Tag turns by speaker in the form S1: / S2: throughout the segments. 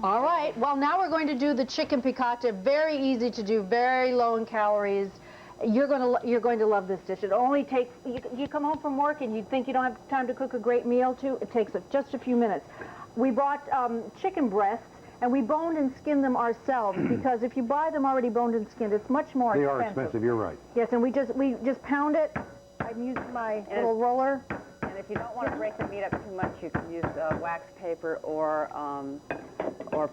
S1: All right, well now we're going to do the chicken piccata. Very easy to do, very low in calories. You're going to love this dish. It only takes, you come home from work and you think you don't have time to cook a great meal too, it takes just a few minutes. We bought chicken breasts and we boned and skinned them ourselves because if you buy them already boned and skinned, it's much more expensive.
S2: They are expensive, you're right.
S1: Yes, and we just pound it. I'm using my little roller.
S3: And if you don't want to break the meat up too much, you can use wax paper or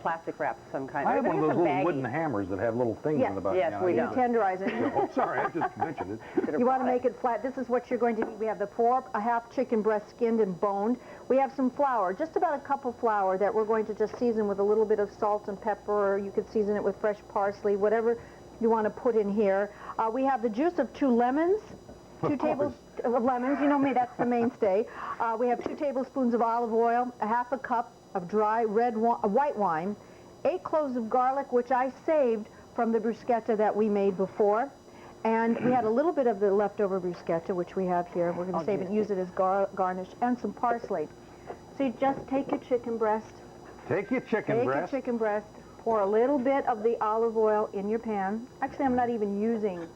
S3: plastic wrap of some kind.
S2: I have one of those little wooden hammers that have little things in the bottom.
S3: Yes, we don't.
S1: Tenderize it.
S2: Oh, sorry, I just mentioned it.
S1: You want to make it flat. This is what you're going to need. We have the a half chicken breast skinned and boned. We have some flour, just about a cup of flour that we're going to just season with a little bit of salt and pepper, or you could season it with fresh parsley, whatever you want to put in here. We have the juice of 2 lemons. 2 tablespoons of lemons, you know me, that's the mainstay. We have 2 tablespoons of olive oil, a half a cup of dry white wine, 8 cloves of garlic, which I saved from the bruschetta that we made before. And we had a little bit of the leftover bruschetta, which we have here. We're going to save it and use it as garnish, and some parsley. So you just take your chicken breast.
S2: Take your chicken breast.
S1: Pour a little bit of the olive oil in your pan. Actually, I'm not even using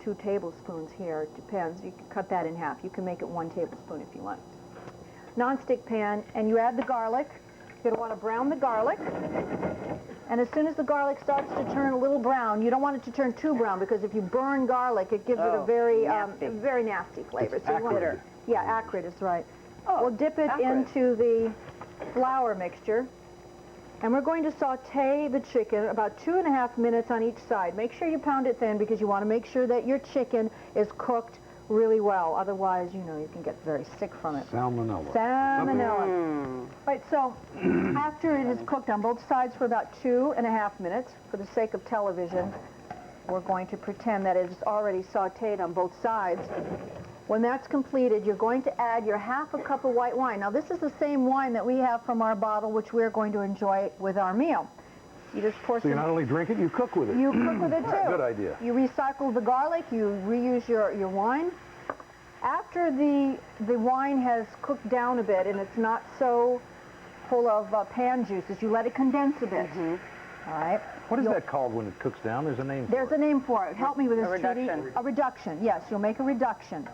S1: 2 tablespoons here. It depends. You can cut that in half. You can make it 1 tablespoon if you want. Non-stick pan, and you add the garlic. You're going to want to brown the garlic. And as soon as the garlic starts to turn a little brown, you don't want it to turn too brown because if you burn garlic, it gives it a very nasty flavor.
S2: It's acrid.
S1: Yeah, acrid is right. We'll dip it into the flour mixture. And we're going to saute the chicken about 2.5 minutes on each side. Make sure you pound it thin because you want to make sure that your chicken is cooked really well. Otherwise, you know, you can get very sick from it.
S2: Salmonella.
S1: Salmonella. Right, so after it is cooked on both sides for about 2.5 minutes, for the sake of television, we're going to pretend that it is already sauteed on both sides. When that's completed, you're going to add your half a cup of white wine. Now, this is the same wine that we have from our bottle, which we're going to enjoy with our meal. You just pour some...
S2: So you not only drink it, you cook with it.
S1: You cook with it, too.
S2: Good idea.
S1: You recycle the garlic. You reuse your wine. After the wine has cooked down a bit and it's not so full of pan juices, you let it condense a bit. All right.
S2: What is that called when it cooks down? There's a name for it.
S1: There's a name for it. Help me with this,
S3: reduction.
S1: Judy. A reduction, yes. You'll make a reduction.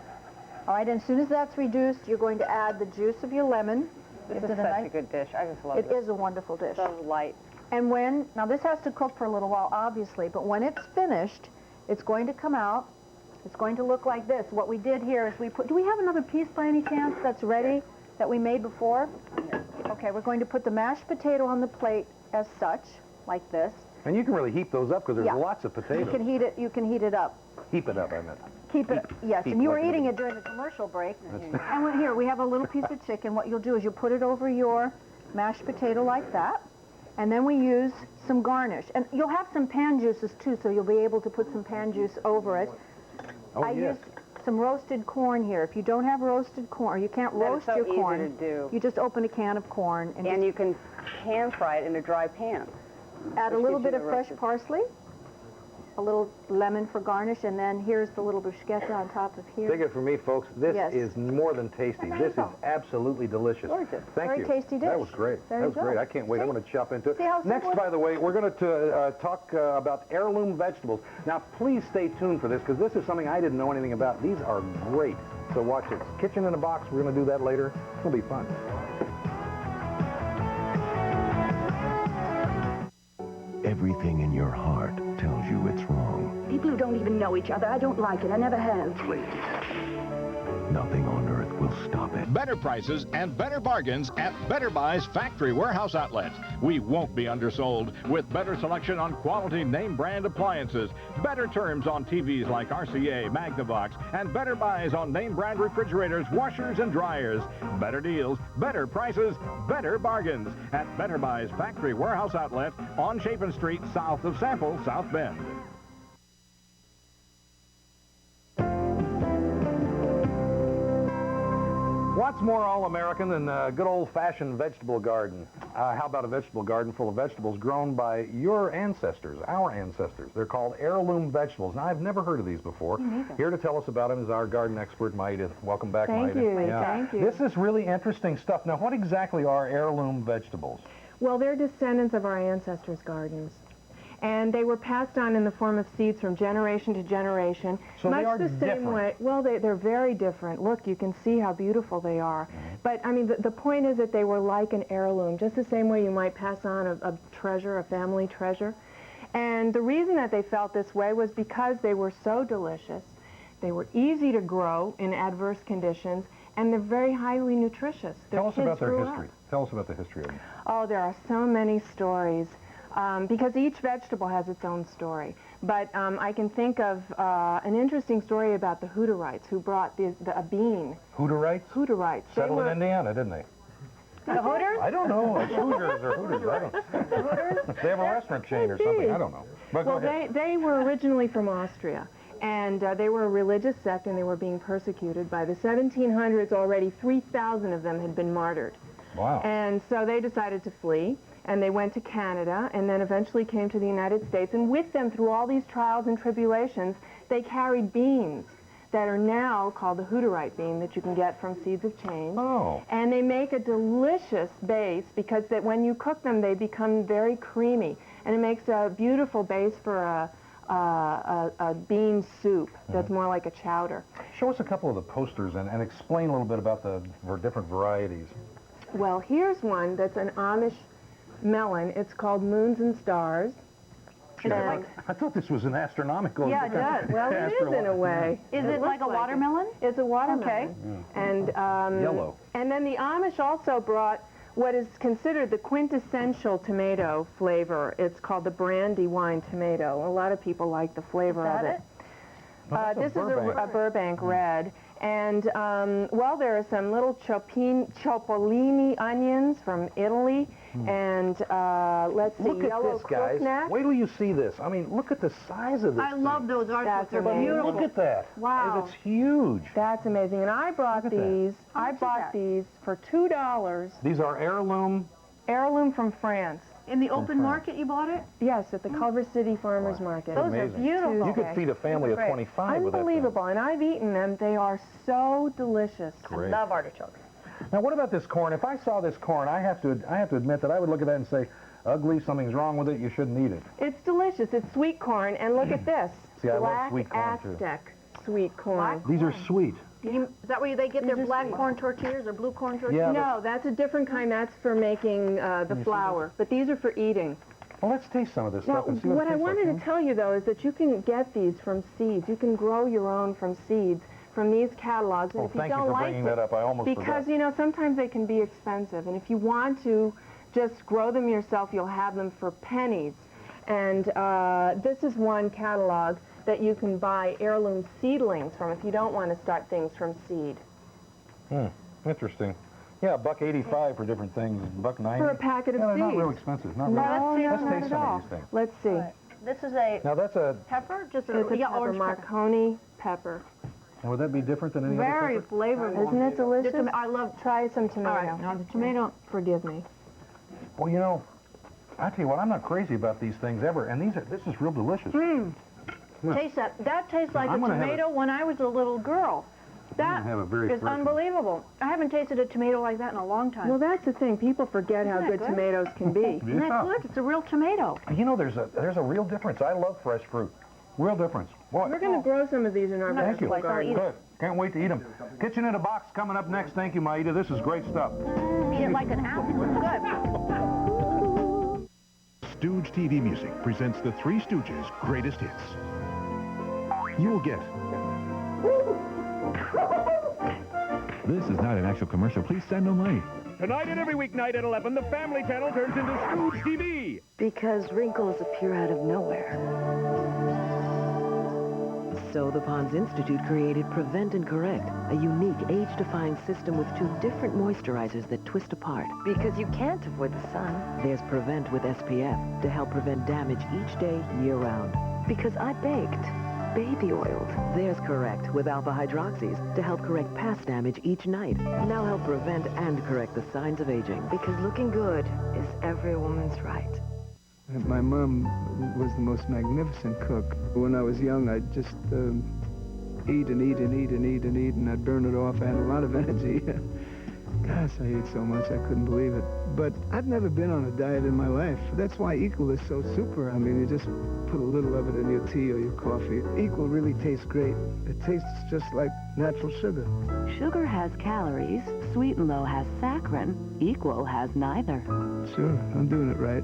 S1: All right, and as soon as that's reduced, you're going to add the juice of your lemon.
S3: This is such a good dish. I just love it.
S1: It is a wonderful dish.
S3: So light.
S1: And now this has to cook for a little while, obviously, but when it's finished, it's going to come out. It's going to look like this. What we did here is do we have another piece by any chance that's ready that we made before? Okay, we're going to put the mashed potato on the plate as such, like this.
S2: And you can really heat those up because there's lots of potatoes.
S1: You can heat it up.
S2: Heap it up, I meant.
S1: Yes, and you were eating it during the commercial break. And here, we have a little piece of chicken. What you'll do is you'll put it over your mashed potato like that, and then we use some garnish. And you'll have some pan juices, too, so you'll be able to put some pan juice over it.
S2: Oh,
S1: I use some roasted corn here. If you don't have roasted corn, or you can't roast your corn,
S3: easy to do.
S1: you just open a can of corn.
S3: And you can pan fry it in a dry pan.
S1: Add a little bit of fresh parsley, a little lemon for garnish, and then here's the little bruschetta on top of here.
S2: Take it from me, folks. This is more than tasty. This is absolutely delicious.
S1: Gorgeous.
S2: Thank you.
S1: Very tasty dish.
S2: That was great.
S1: There
S2: that was great. I can't wait. I'm going to chop into it.
S1: See how
S2: Next,
S1: simple?
S2: by the way, we're going to talk about heirloom vegetables. Now, please stay tuned for this because this is something I didn't know anything about. These are great. So watch it. Kitchen in a Box. We're going to do that later. It'll be fun.
S4: Everything in your heart tells you it's wrong.
S5: People who don't even know each other, I don't like it. I never have.
S4: Please. Nothing on earth will stop it.
S6: Better prices and better bargains at Better Buy's Factory Warehouse Outlet. We won't be undersold with better selection on quality name brand appliances, better terms on TVs like RCA, Magnavox, and better buys on name brand refrigerators, washers, and dryers. Better deals, better prices, better bargains at Better Buy's Factory Warehouse Outlet on Chapin Street, south of Sample, South Bend.
S2: What's more all-American than a good old-fashioned vegetable garden? How about a vegetable garden full of vegetables grown by your ancestors, our ancestors? They're called heirloom vegetables. Now, I've never heard of these before. Here to tell us about them is our garden expert, Mayita. Welcome back, Mayita.
S1: Thank you. Thank you.
S2: This is really interesting stuff. Now, what exactly are heirloom vegetables?
S7: Well, they're descendants of our ancestors' gardens. And they were passed on in the form of seeds from generation to generation.
S2: So
S7: much
S2: they are
S7: the same
S2: different.
S7: way. Well, they're very different. Look, you can see how beautiful they are. But, I mean, the point is that they were like an heirloom, just the same way you might pass on a treasure, a family treasure. And the reason that they felt this way was because they were so delicious. They were easy to grow in adverse conditions, and they're very highly nutritious.
S2: Tell us about their
S7: grew
S2: history.
S7: up.
S2: Tell us about the history of them.
S7: Oh, there are so many stories. Because each vegetable has its own story. But I can think of an interesting story about the Hutterites who brought a bean.
S2: Hutterites?
S7: Hutterites.
S2: Settled in Indiana, didn't they?
S1: The Hooters?
S2: I don't know. It's Hooters or Hooters. I don't. They have a restaurant chain or something. I don't know. But
S7: Well,
S2: go ahead.
S7: they were originally from Austria. And they were a religious sect, and they were being persecuted. By the 1700s, already 3,000 of them had been martyred.
S2: Wow.
S7: And so they decided to flee. And they went to Canada and then eventually came to the United States. And with them, through all these trials and tribulations, they carried beans that are now called the Hutterite bean that you can get from Seeds of Change.
S2: Oh.
S7: And they make a delicious base because that when you cook them, they become very creamy. And it makes a beautiful base for a bean soup that's more like a chowder.
S2: Show us a couple of the posters and explain a little bit about the different varieties.
S7: Well, here's one that's an Amish melon. It's called Moons and Stars. And
S2: I thought this was an astronomical.
S1: Yeah, it does.
S7: well, it is in a way.
S1: Is it like a watermelon?
S7: It's a watermelon.
S1: Okay.
S7: And
S2: Yellow.
S7: And then the Amish also brought what is considered the quintessential tomato flavor. It's called the Brandywine tomato. A lot of people like the flavor of it. This is a Burbank red. And, well, there are some little cipollini onions from Italy. And let's see,
S2: Look at
S7: yellow
S2: this, guys.
S7: crookneck.
S2: Wait till you see this. I mean, look at the size of this
S1: I love those artworks.
S7: That's
S1: They're
S7: amazing.
S1: beautiful.
S2: Look at that.
S1: Wow.
S2: It's huge.
S7: That's amazing. And I brought
S2: Look at that.
S7: these.
S1: How
S7: I
S1: much is
S7: bought
S1: that?
S7: these for $2.
S2: These are heirloom.
S7: Heirloom from France.
S1: In the open market you bought it?
S7: Yes, at the Culver City Farmers Market.
S1: Those are
S2: Amazing.
S1: beautiful.
S2: You could feed a family of
S1: Great.
S2: 25 with that thing.
S7: Unbelievable. And I've eaten them. They are so delicious.
S2: Great.
S1: Love artichokes.
S2: Now, what about this corn? If I saw this corn, I have to admit that I would look at that and say, ugly, something's wrong with it, you shouldn't eat it.
S7: It's delicious. It's sweet corn. And look at this.
S2: See, I love
S7: Black
S2: sweet corn, too.
S7: Aztec sweet corn.
S2: These are sweet.
S1: Is that where they get their
S7: These are
S1: black
S7: sweet.
S1: corn tortillas or blue corn tortillas?
S2: Yeah,
S7: No, that's a different kind. That's for making the flour. But these are for eating.
S2: Well, let's taste some of this
S7: Now,
S2: stuff and see what
S7: what
S2: it
S7: I
S2: tastes
S7: wanted
S2: like.
S7: to tell you, though, is that you can get these from seeds. You can grow your own from seeds from these catalogs. And
S2: Oh,
S7: if you
S2: thank you
S7: don't
S2: for
S7: like
S2: bringing
S7: it,
S2: that up. I almost
S7: because,
S2: forgot.
S7: you know, sometimes they can be expensive. And if you want to just grow them yourself, you'll have them for pennies. And this is one catalog that you can buy heirloom seedlings from if you don't want to start things from seed.
S2: Interesting. Yeah, $1.85 for different things, $1.90.
S7: For a packet of
S2: Yeah, they're not
S7: seeds.
S2: real expensive. Not
S7: No,
S2: really.
S7: no,
S2: Let's
S7: not
S2: taste
S7: at
S2: some
S7: all.
S2: of these things.
S7: Let's see.
S1: This is a
S2: Now, that's a...
S1: pepper? Just
S7: It's a pepper,
S1: orange pepper.
S7: Marconi pepper.
S2: Now, would that be different than any
S1: Very
S2: other pepper?
S1: flavorful.
S7: Isn't it delicious?
S1: I love...
S7: Try some tomato.
S1: All right, now the tomato...
S7: Forgive me.
S2: Well, you know, I tell you what, I'm not crazy about these things ever, and this is real delicious.
S1: Taste that. That tastes like
S2: I'm
S1: a
S2: gonna have
S1: tomato when I was a little girl. That
S2: have a very
S1: is
S2: fresh one.
S1: unbelievable. I haven't tasted a tomato like that in a long time.
S7: Well, that's the thing. People forget how
S1: Isn't that
S7: good
S1: good?
S7: tomatoes can be.
S1: Isn't that good? It's a real tomato.
S2: You know, there's a real difference. I love fresh fruit. Real difference. Boy.
S7: We're going to grow some of these in our
S2: Thank you.
S7: vegetable garden.
S2: Good. Can't wait to eat them. Kitchen in a Box coming up next. Thank you, Mayita. This is great stuff.
S1: Eat it like an apple. It's good.
S8: Stooge TV Music presents the Three Stooges' greatest hits. You will get... This is not an actual commercial. Please send no money.
S6: Tonight and every weeknight at 11, the Family Channel turns into Stooge TV.
S9: Because wrinkles appear out of nowhere. So the Pond's Institute created Prevent and Correct, a unique age-defying system with two different moisturizers that twist apart.
S5: Because you can't avoid the sun.
S9: There's Prevent with SPF to help prevent damage each day, year-round.
S5: Because I baked. Baby oiled.
S9: There's Correct with alpha hydroxys to help correct past damage each night. Now help prevent and correct the signs of aging.
S5: Because looking good is every woman's right.
S10: My mom was the most magnificent cook. When I was young, I'd just eat and eat and eat and eat and eat, and I'd burn it off. I had a lot of energy. God, Gosh, I ate so much I couldn't believe it. But I've never been on a diet in my life. That's why Equal is so super. I mean, you just put a little of it in your tea or your coffee. Equal really tastes great. It tastes just like natural sugar.
S9: Sugar has calories, Sweet and Low has saccharin, Equal has neither.
S10: Sure, I'm doing it right.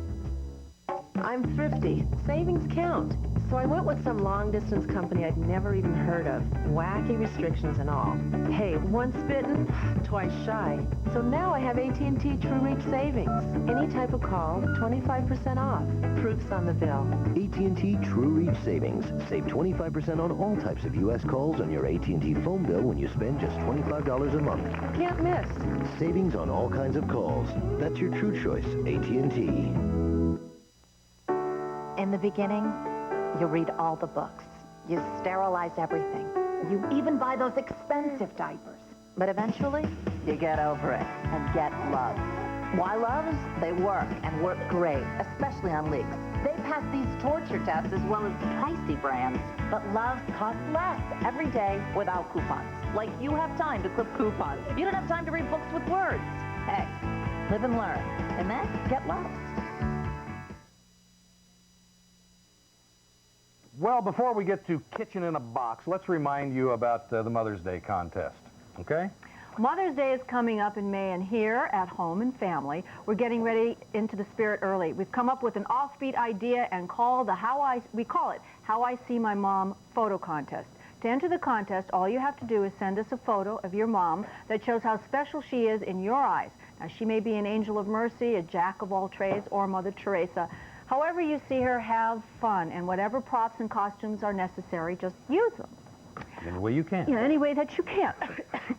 S5: I'm thrifty. Savings count. So I went with some long-distance company I'd never even heard of. Wacky restrictions and all. Hey, once bitten, twice shy. So now I have AT&T True Reach Savings. Any type of call, 25% off. Proof's on the bill.
S11: AT&T True Reach Savings. Save 25% on all types of U.S. calls on your AT&T phone bill when you spend just $25 a month.
S5: Can't miss.
S11: Savings on all kinds of calls. That's your true choice, AT&T.
S12: In the beginning, you read all the books. You sterilize everything. You even buy those expensive diapers. But eventually, you get over it and get Loves. Why Loves? They work and work great, especially on leaks. They pass these torture tests as well as pricey brands. But Loves cost less every day without coupons. Like you have time to clip coupons. You don't have time to read books with words. Hey, live and learn. And then get Loves.
S2: Well, before we get to Kitchen in a Box, let's remind you about the Mother's Day contest, okay?
S1: Mother's Day is coming up in May, and here at Home and Family, we're getting ready into the spirit early. We've come up with an offbeat idea and we call it How I See My Mom photo contest. To enter the contest, all you have to do is send us a photo of your mom that shows how special she is in your eyes. Now, she may be an angel of mercy, a jack of all trades, or Mother Teresa. However you see her, have fun, and whatever props and costumes are necessary, just use them.
S2: Any way you can.
S1: Yeah, any way that you can.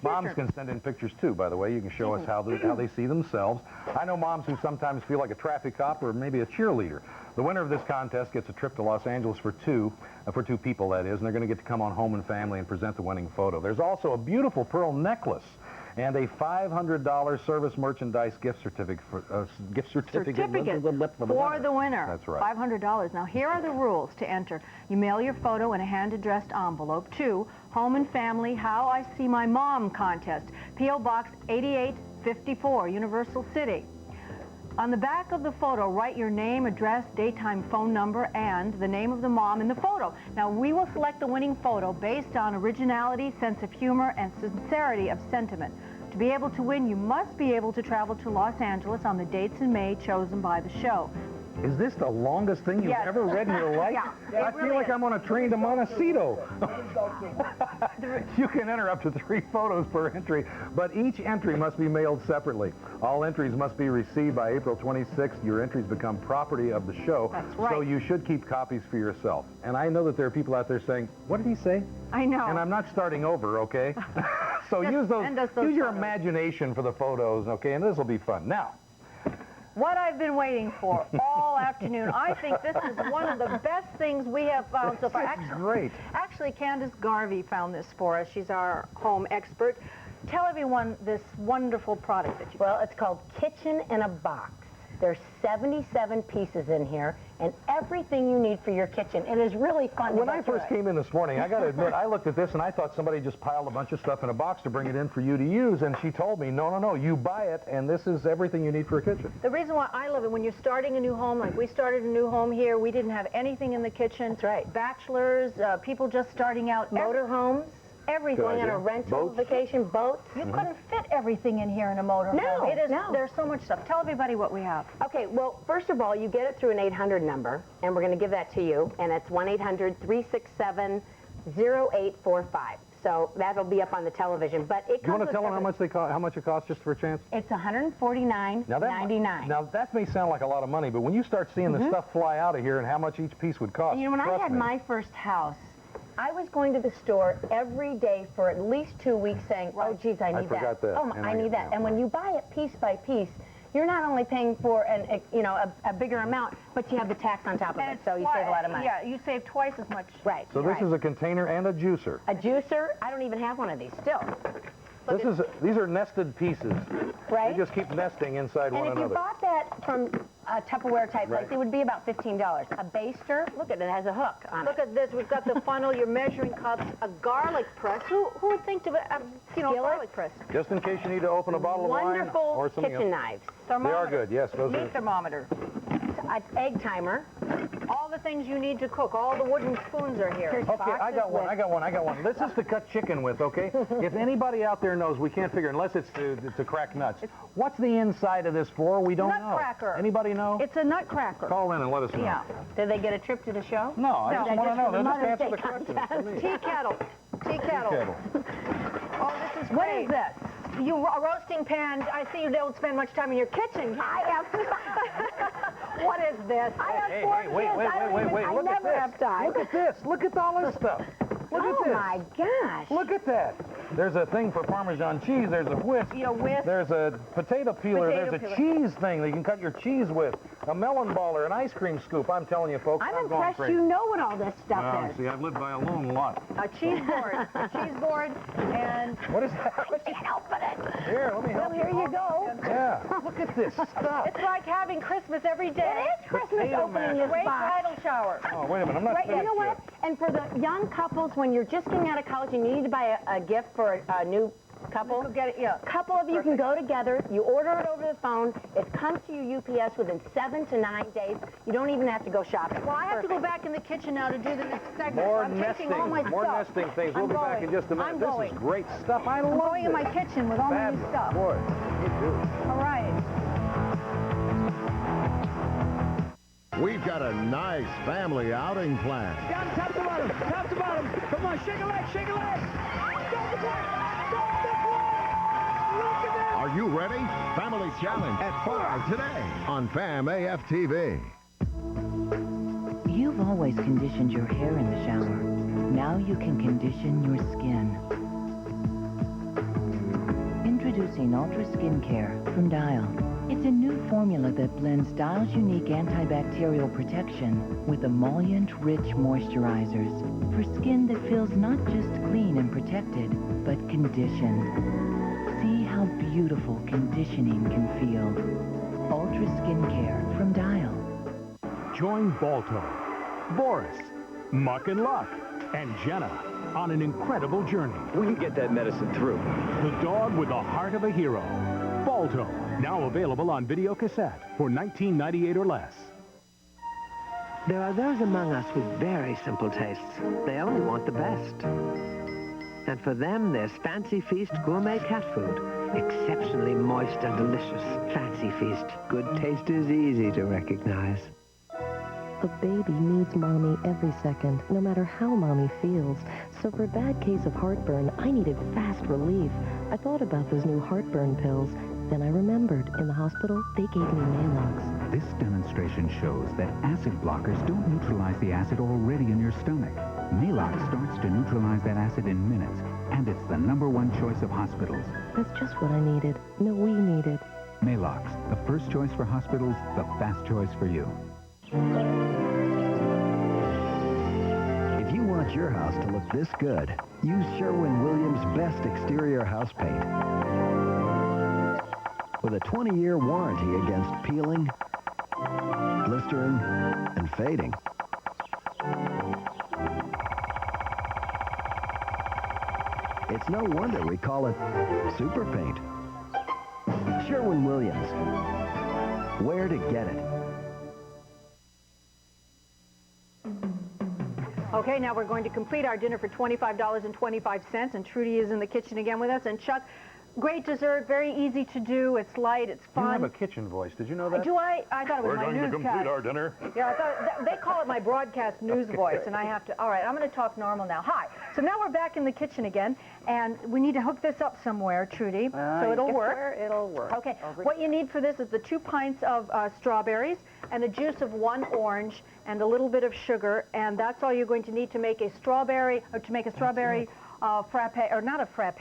S2: Moms can send in pictures, too, by the way. You can show us how they see themselves. I know moms who sometimes feel like a traffic cop or maybe a cheerleader. The winner of this contest gets a trip to Los Angeles for two people, that is, and they're going to get to come on Home and Family and present the winning photo. There's also a beautiful pearl necklace and a $500 service merchandise gift certificate for
S1: the winner.
S2: That's right.
S1: $500. Now, here are the rules to enter. You mail your photo in a hand-addressed envelope to Home and Family How I See My Mom contest, P.O. Box 8854, Universal City. On the back of the photo, write your name, address, date, time, phone number, and the name of the mom in the photo. Now, we will select the winning photo based on originality, sense of humor, and sincerity of sentiment. To be able to win, you must be able to travel to Los Angeles on the dates in May chosen by the show.
S2: Is this the longest thing you've ever read in your life?
S1: Yeah,
S2: I feel like I'm on a train to Montecito. You can enter up to 3 photos per entry, but each entry must be mailed separately. All entries must be received by April 26th. Your entries become property of the show.
S1: That's right.
S2: So you should keep copies for yourself. And I know that there are people out there saying, what did he say?
S1: I know.
S2: And I'm not starting over, okay? So use your imagination for the photos, okay? And this will be fun. Now,
S1: what I've been waiting for all afternoon. I think this is one of the best things we have found so far.
S2: Great.
S1: Actually, Candace Garvey found this for us. She's our home expert. Tell everyone this wonderful product that you
S13: Well, it's called Kitchen in a Box. There's 77 pieces in here, and everything you need for your kitchen. It is really fun.
S2: When I first came in this morning, I got to admit, I looked at this and I thought somebody just piled a bunch of stuff in a box to bring it in for you to use, and she told me, no, you buy it, and this is everything you need for a kitchen.
S1: The reason why I love it, when you're starting a new home, like we started a new home here, we didn't have anything in the kitchen.
S13: That's right.
S1: Bachelors, people just starting out.
S13: Motorhomes.
S1: Everything.
S13: Going on a rental vacation, boats.
S1: You couldn't fit everything in here in a motorhome.
S13: No.
S1: There's so much stuff. Tell everybody what we have.
S13: Okay, well, first of all, you get it through an 800 number, and we're going to give that to you, and it's 1-800-367-0845. So that'll be up on the television. But it comes.
S2: You want to tell them how much it costs, just for a chance?
S13: It's $149.99.
S2: Now that may sound like a lot of money, but when you start seeing the stuff fly out of here and how much each piece would cost,
S13: you know, when I had my first house, I was going to the store every day for at least 2 weeks saying, oh, geez, I need that. Oh, I need that. And when you buy it piece by piece, you're not only paying for a bigger amount, but you have the tax on top of it, so you save a lot of money.
S1: Yeah, you save twice as much.
S13: Right.
S2: So this is a container and a juicer.
S13: A juicer? I don't even have one of these still.
S2: These are nested pieces.
S13: Right.
S2: They just keep nesting inside one
S13: And if
S2: another.
S13: you bought that from a Tupperware type place,
S2: Right.
S13: it would be about $15. A baster, look at it, has a hook on it.
S1: Look at this. We've got the funnel, your measuring cups, a garlic press. Who would think of a garlic press?
S2: Just in case you need to open a bottle of wine
S13: Wonderful
S2: or something
S13: kitchen
S2: else.
S13: knives.
S2: They are good, yes. Those
S1: Meat
S2: are.
S1: thermometer.
S13: An egg timer.
S1: All the things you need to cook. All the wooden spoons are here.
S2: Okay, I got one. This is to cut chicken with, okay? If anybody out there knows, we can't figure, unless it's to crack nuts. What's the inside of this for? We don't know.
S1: Nutcracker.
S2: Anybody know?
S1: It's a nutcracker.
S2: Call in and let us know.
S13: Yeah. Did they get a trip to the show?
S2: No, I just want to know. They'll just
S13: Mother's
S2: answer
S13: Day
S2: the question.
S13: contest.
S1: Tea kettle. Tea kettle. Oh, this is
S13: What
S1: great.
S13: is this?
S1: You a roasting pan. I see you don't spend much time in your kitchen.
S13: I have.
S1: What is this?
S13: I have
S2: Hey,
S13: 4
S2: hey, wait,
S13: kids.
S2: wait,
S13: I don't
S2: wait,
S13: even-
S2: wait,
S13: I
S2: look at
S13: never
S2: this.
S13: have time.
S2: Look at this. Look at all this stuff. Look at
S13: Oh
S2: this.
S13: my gosh.
S2: Look at that. There's a thing for Parmesan cheese. There's a whisk.
S1: Whisk.
S2: There's a potato peeler.
S1: Potato
S2: There's a
S1: peeler.
S2: cheese thing that you can cut your cheese with. A melon baller, an ice cream scoop. I'm telling you, folks,
S13: I'm
S2: going
S13: impressed
S2: crazy.
S13: you know what all this stuff
S2: Well,
S13: is.
S2: see, I've lived by a lone lot.
S1: A cheese board, and
S2: What is that?
S13: Can't open it.
S2: Here, let me help
S13: Well, here you go.
S2: Yeah, look at this stuff.
S1: it's like having Christmas every day.
S13: It is Christmas
S2: Potato
S13: opening
S2: mashed.
S13: this
S1: Great
S13: box.
S1: bridal shower.
S2: Oh, wait a minute, I'm not
S13: Right, you
S2: finished
S13: know
S2: yet.
S13: what? And for the young couples, when you're just getting out of college and you need to buy a gift for a new couple,
S1: Get it, yeah.
S13: couple of you can go together, you order it over the phone, it comes to you UPS within 7 to 9 days. You don't even have to go shopping.
S1: Well, I have to go back in the kitchen now to do the next segment.
S2: More
S1: so I'm taking all my
S2: more
S1: stuff.
S2: nesting things. We'll
S1: I'm
S2: be back
S1: going.
S2: in just a minute.
S1: I'm
S2: This
S1: going.
S2: is great stuff. I
S1: I'm
S2: love
S1: going in
S2: this.
S1: my kitchen with all my new
S2: Fabulous.
S1: stuff.
S2: Boy, you do.
S1: All right.
S14: We've got a nice family outing planned.
S10: Down top to bottom, top to bottom. Come on, shake a leg, shake a leg. Stop the play, stop the play. Look at that.
S14: Are you ready? Family Challenge at 5 today on FAM AF TV.
S15: You've always conditioned your hair in the shower. Now you can condition your skin. Introducing Ultra Skincare from Dial. It's a new formula that blends Dial's unique antibacterial protection with emollient-rich moisturizers for skin that feels not just clean and protected, but conditioned. See how beautiful conditioning can feel. Ultra Skincare from Dial.
S8: Join Balto, Boris, Muck and Luck, and Jenna on an incredible journey.
S16: We can get that medicine through.
S8: The dog with the heart of a hero. Balto, now available on video cassette for $19.98 or less.
S9: There are those among us with very simple tastes. They only want the best. And for them, there's Fancy Feast gourmet cat food. Exceptionally moist and delicious. Fancy Feast. Good taste is easy to recognize.
S17: A baby needs mommy every second, no matter how mommy feels. So for a bad case of heartburn, I needed fast relief. I thought about those new heartburn pills. Then I remembered, in the hospital, they gave me Malox.
S18: This demonstration shows that acid blockers don't neutralize the acid already in your stomach. Malox starts to neutralize that acid in minutes, and it's the #1 choice of hospitals.
S17: That's just what I needed. No, we needed.
S18: Malox, the first choice for hospitals, the fast choice for you.
S11: If you want your house to look this good, use Sherwin-Williams' best exterior house paint. With a 20-year warranty against peeling, blistering, and fading. It's no wonder we call it super paint. Sherwin-Williams. Where to get it.
S1: Okay, now we're going to complete our dinner for $25.25, and Trudy is in the kitchen again with us. And Chuck, great dessert, very easy to do. It's light, it's fun.
S2: You have a kitchen voice. Did you know that?
S1: Do I? I thought it was
S2: We're
S1: my
S2: going to
S1: newscast.
S2: complete our dinner.
S1: Yeah, I thought they call it my broadcast news voice, and I have to. All right, I'm going to talk normal now. Hi. So now we're back in the kitchen again, and we need to hook this up somewhere, Trudy, so it'll work.
S3: It'll work.
S1: Okay. What you need for this is the 2 pints of strawberries and the juice of 1 orange and a little bit of sugar, and that's all you're going to need to make a strawberry frappe, or not a frappe.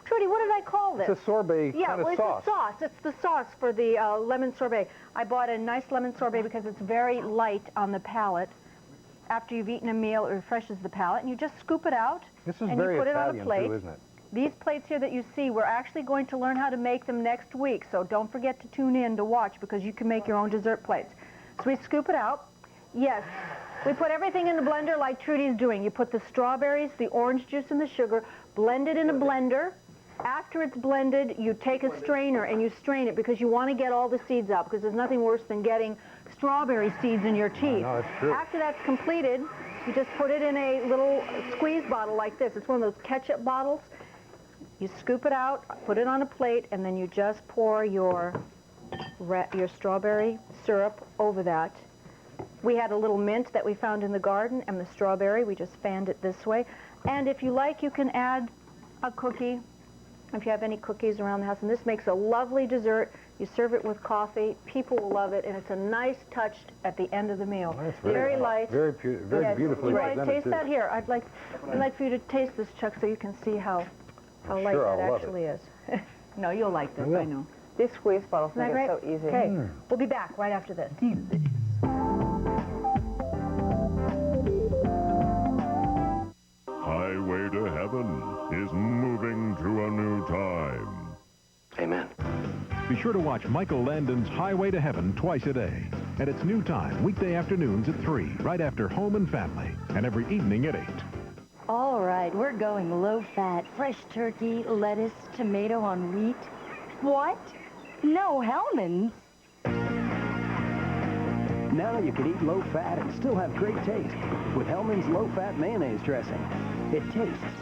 S1: Trudy, what did I call this?
S2: It's a sorbet kind of
S1: it's
S2: sauce.
S1: a sauce. It's the sauce for the lemon sorbet. I bought a nice lemon sorbet because it's very light on the palate. After you've eaten a meal, it refreshes the palate, and you just scoop it out.
S2: This is
S1: and
S2: very
S1: you put
S2: Italian
S1: it on a plate.
S2: too, isn't it?
S1: These plates here that you see, we're actually going to learn how to make them next week, so don't forget to tune in to watch because you can make your own dessert plates. So we scoop it out. Yes, we put everything in the blender like Trudy's doing. You put the strawberries, the orange juice, and the sugar, blend it in a blender. After it's blended, you take a strainer and you strain it because you want to get all the seeds out because there's nothing worse than getting strawberry seeds in your teeth.
S2: No, that's true.
S1: After that's completed, you just put it in a little squeeze bottle like this. It's one of those ketchup bottles. You scoop it out, put it on a plate, and then you just pour your strawberry syrup over that. We had a little mint that we found in the garden, and the strawberry, we just fanned it this way. And if you like, you can add a cookie, if you have any cookies around the house. And this makes a lovely dessert. You serve it with coffee. People will love it, and it's a nice touch at the end of the meal.
S2: Well, that's
S1: very light.
S2: Very beautifully
S1: presented.
S2: presented,
S1: Taste
S2: too.
S1: that here. I'd like for you to taste this, Chuck, so you can see how light
S2: sure,
S1: that
S2: I'll love
S1: actually is. No, you'll like this, I know.
S3: These squeeze bottles
S1: Isn't that
S3: make
S1: great?
S3: it so easy.
S1: Okay, we'll be back right after this.
S14: Highway to Heaven is moving to a new time.
S4: Amen.
S8: Be sure to watch Michael Landon's Highway to Heaven twice a day. At its new time, weekday afternoons at 3, right after Home and Family, and every evening at 8.
S15: All right, we're going low-fat, fresh turkey, lettuce, tomato on wheat. What? No Hellman's.
S16: Now you can eat low-fat and still have great taste with Hellman's low-fat mayonnaise dressing. It tastes